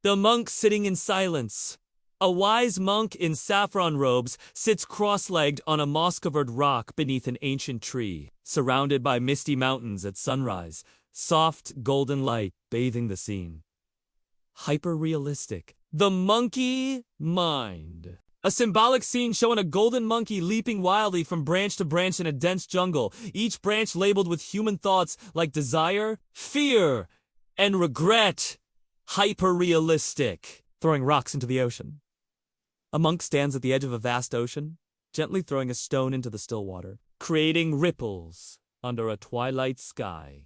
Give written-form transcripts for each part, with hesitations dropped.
The monk sitting in silence. A wise monk in saffron robes sits cross-legged on a moss-covered rock beneath an ancient tree, surrounded by misty mountains at sunrise, soft golden light bathing the scene. Hyper-realistic. The monkey mind. A symbolic scene showing a golden monkey leaping wildly from branch to branch in a dense jungle, each branch labeled with human thoughts like desire, fear, and regret. Hyper-realistic. Throwing rocks into the ocean. A monk stands at the edge of a vast ocean, gently throwing a stone into the still water, creating ripples under a twilight sky.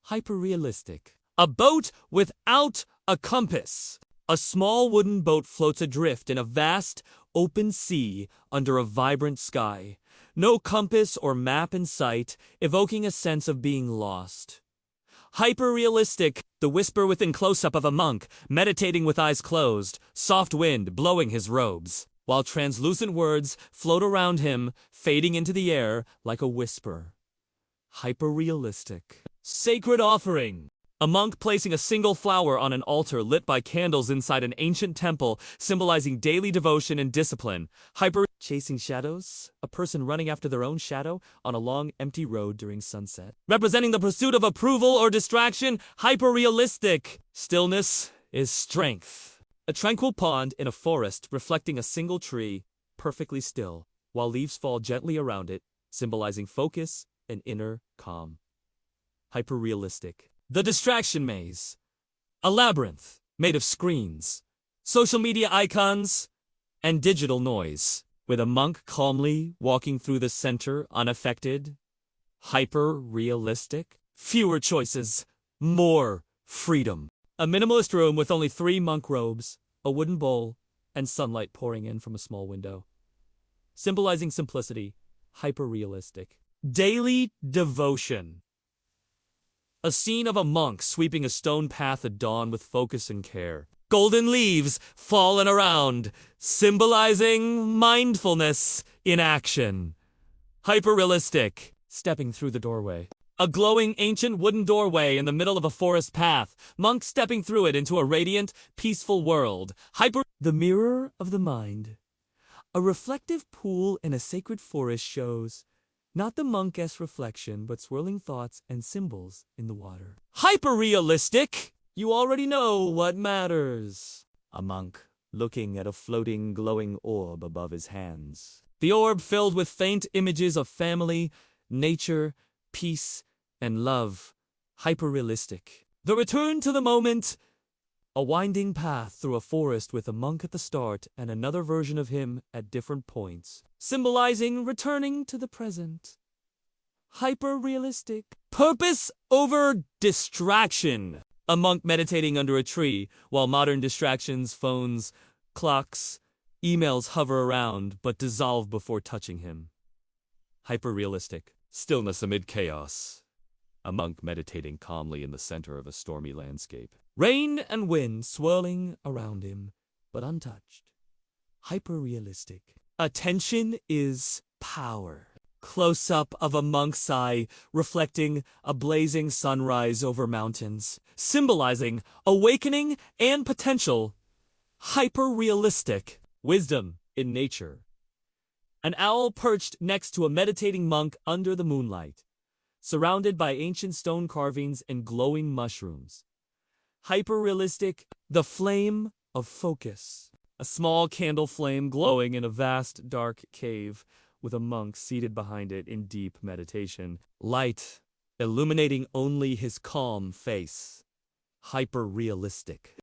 Hyper-realistic. A boat without a compass. A small wooden boat floats adrift in a vast, open sea under a vibrant sky. No compass or map in sight, evoking a sense of being lost. Hyper-realistic. The whisper within close-up of a monk, meditating with eyes closed, soft wind blowing his robes, while translucent words float around him, fading into the air like a whisper. Hyper-realistic. Sacred offering. A monk placing a single flower on an altar lit by candles inside an ancient temple, symbolizing daily devotion and discipline. Chasing shadows. A person running after their own shadow on a long, empty road during sunset. Representing the pursuit of approval or distraction. Hyper-realistic. Stillness is strength. A tranquil pond in a forest reflecting a single tree, perfectly still, while leaves fall gently around it, symbolizing focus and inner calm. Hyper-realistic. The distraction maze. A labyrinth made of screens, social media icons, and digital noise, with a monk calmly walking through the center unaffected. Hyper-realistic. Fewer choices, more freedom. A minimalist room with only 3 monk robes, a wooden bowl, and sunlight pouring in from a small window. Symbolizing simplicity. Hyper-realistic. Daily devotion. A scene of a monk sweeping a stone path at dawn with focus and care. Golden leaves falling around, symbolizing mindfulness in action. Hyper-realistic. Stepping through the doorway. A glowing ancient wooden doorway in the middle of a forest path. Monk stepping through it into a radiant, peaceful world. The mirror of the mind. A reflective pool in a sacred forest shows not the monk's reflection, but swirling thoughts and symbols in the water. Hyper-realistic! You already know what matters. A monk looking at a floating, glowing orb above his hands. The orb filled with faint images of family, nature, peace, and love. Hyper-realistic. The return to the moment. A winding path through a forest with a monk at the start and another version of him at different points, symbolizing returning to the present. Hyper-realistic. Purpose over distraction. A monk meditating under a tree, while modern distractions, phones, clocks, emails hover around but dissolve before touching him. Hyper-realistic. Stillness amid chaos. A monk meditating calmly in the center of a stormy landscape. Rain and wind swirling around him, but untouched. Hyper-realistic. Attention is power. Close-up of a monk's eye, reflecting a blazing sunrise over mountains, symbolizing awakening and potential. Hyper-realistic. Wisdom in nature. An owl perched next to a meditating monk under the moonlight, surrounded by ancient stone carvings and glowing mushrooms. Hyper-realistic. The flame of focus. A small candle flame glowing in a vast, dark cave, with a monk seated behind it in deep meditation. Light illuminating only his calm face. Hyper-realistic.